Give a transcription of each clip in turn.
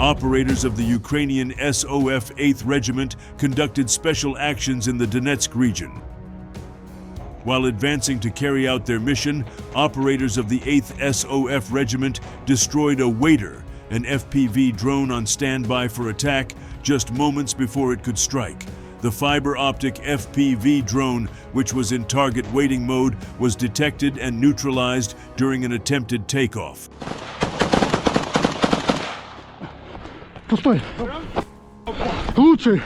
operators of the Ukrainian SOF 8th Regiment conducted special actions in the Donetsk region. While advancing to carry out their mission, operators of the 8th SOF Regiment destroyed a Waiter, an FPV drone on standby for attack, just moments before it could strike. The fiber-optic FPV drone, which was in target waiting mode, was detected and neutralized during an attempted takeoff. Пустой. Лучший.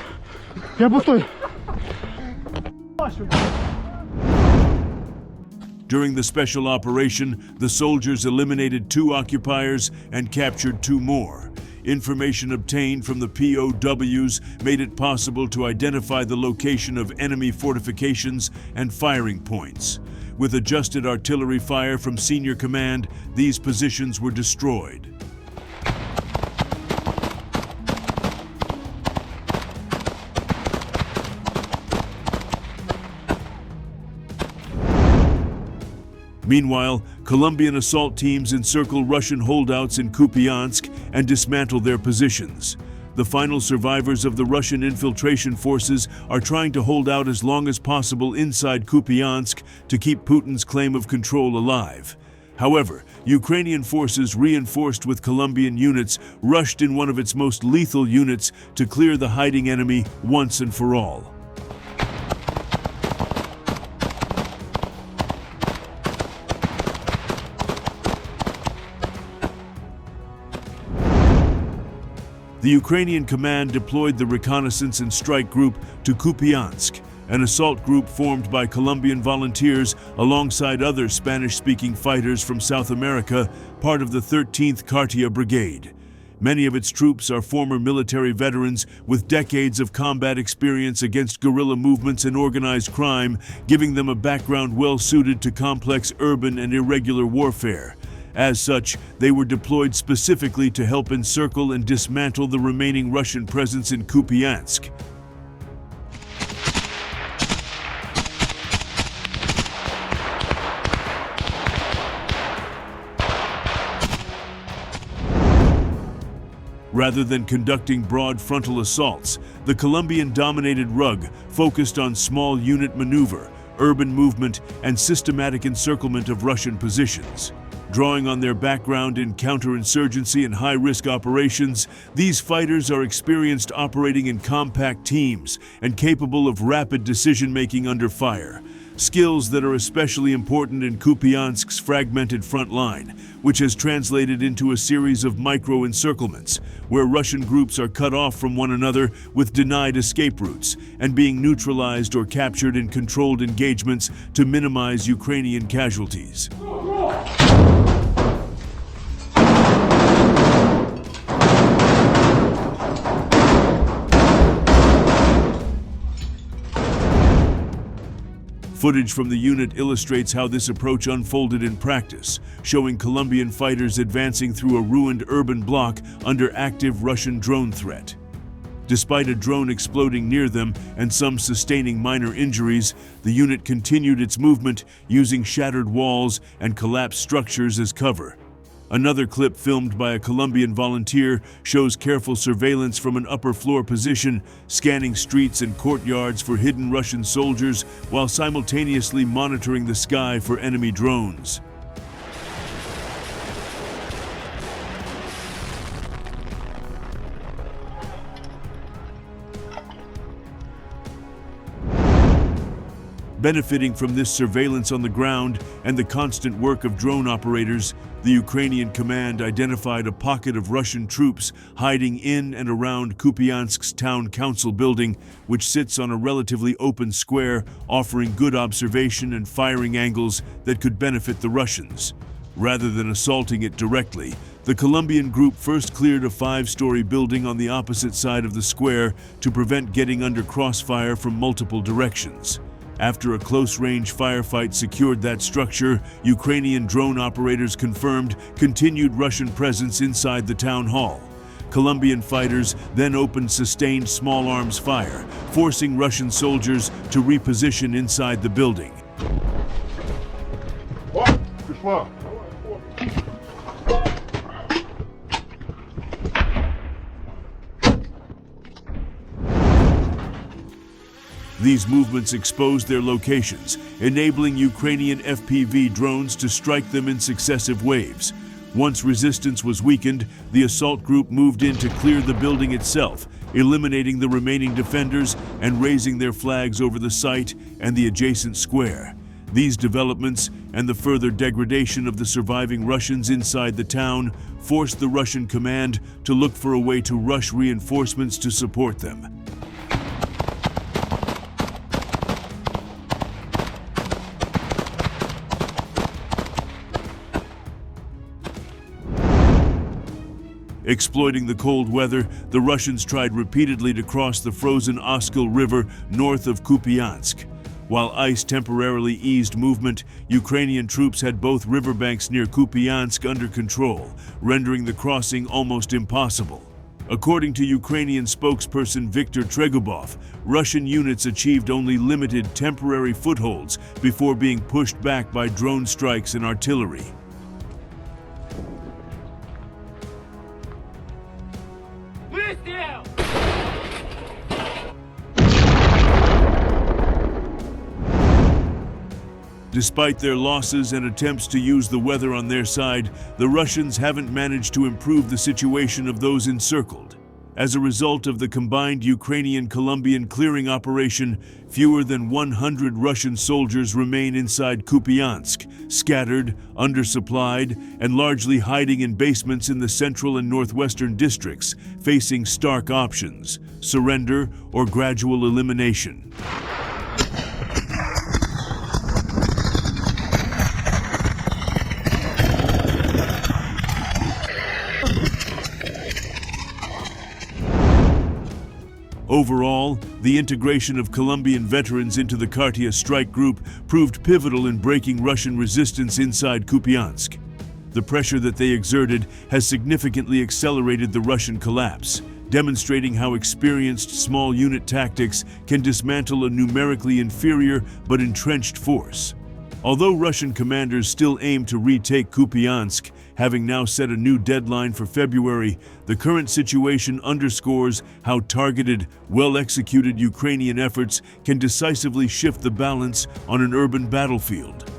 Я пустой. During the special operation, the soldiers eliminated 2 occupiers and captured 2 more. Information obtained from the POWs made it possible to identify the location of enemy fortifications and firing points. With adjusted artillery fire from senior command, these positions were destroyed. Meanwhile, Colombian assault teams encircle Russian holdouts in Kupiansk and dismantle their positions. The final survivors of the Russian infiltration forces are trying to hold out as long as possible inside Kupiansk to keep Putin's claim of control alive. However, Ukrainian forces reinforced with Colombian units rushed in one of its most lethal units to clear the hiding enemy once and for all. The Ukrainian command deployed the Reconnaissance and Strike Group to Kupiansk, an assault group formed by Colombian volunteers alongside other Spanish-speaking fighters from South America, part of the 13th Khartia Brigade. Many of its troops are former military veterans with decades of combat experience against guerrilla movements and organized crime, giving them a background well-suited to complex urban and irregular warfare. As such, they were deployed specifically to help encircle and dismantle the remaining Russian presence in Kupiansk. Rather than conducting broad frontal assaults, the Colombian-dominated RUG focused on small unit maneuver, urban movement, and systematic encirclement of Russian positions. Drawing on their background in counterinsurgency and high-risk operations, these fighters are experienced operating in compact teams and capable of rapid decision-making under fire, skills that are especially important in Kupiansk's fragmented front line, which has translated into a series of micro-encirclements, where Russian groups are cut off from one another with denied escape routes and being neutralized or captured in controlled engagements to minimize Ukrainian casualties. Footage from the unit illustrates how this approach unfolded in practice, showing Colombian fighters advancing through a ruined urban block under active Russian drone threat. Despite a drone exploding near them and some sustaining minor injuries, the unit continued its movement using shattered walls and collapsed structures as cover. Another clip filmed by a Colombian volunteer shows careful surveillance from an upper floor position, scanning streets and courtyards for hidden Russian soldiers while simultaneously monitoring the sky for enemy drones. Benefiting from this surveillance on the ground and the constant work of drone operators, the Ukrainian command identified a pocket of Russian troops hiding in and around Kupiansk's town council building, which sits on a relatively open square, offering good observation and firing angles that could benefit the Russians. Rather than assaulting it directly, the Colombian group first cleared a 5-story building on the opposite side of the square to prevent getting under crossfire from multiple directions. After a close-range firefight secured that structure, Ukrainian drone operators confirmed continued Russian presence inside the town hall. Colombian fighters then opened sustained small arms fire, forcing Russian soldiers to reposition inside the building. These movements exposed their locations, enabling Ukrainian FPV drones to strike them in successive waves. Once resistance was weakened, the assault group moved in to clear the building itself, eliminating the remaining defenders and raising their flags over the site and the adjacent square. These developments and the further degradation of the surviving Russians inside the town forced the Russian command to look for a way to rush reinforcements to support them. Exploiting the cold weather, the Russians tried repeatedly to cross the frozen Oskil River north of Kupiansk. While ice temporarily eased movement, Ukrainian troops had both riverbanks near Kupiansk under control, rendering the crossing almost impossible. According to Ukrainian spokesperson Viktor Tregubov, Russian units achieved only limited temporary footholds before being pushed back by drone strikes and artillery. Despite their losses and attempts to use the weather on their side, the Russians haven't managed to improve the situation of those encircled. As a result of the combined Ukrainian-Colombian clearing operation, fewer than 100 Russian soldiers remain inside Kupiansk, scattered, undersupplied, and largely hiding in basements in the central and northwestern districts, facing stark options: surrender or gradual elimination. Overall, the integration of Colombian veterans into the Khartia Strike Group proved pivotal in breaking Russian resistance inside Kupiansk. The pressure that they exerted has significantly accelerated the Russian collapse, demonstrating how experienced small unit tactics can dismantle a numerically inferior but entrenched force. Although Russian commanders still aim to retake Kupiansk, having now set a new deadline for February, the current situation underscores how targeted, well-executed Ukrainian efforts can decisively shift the balance on an urban battlefield.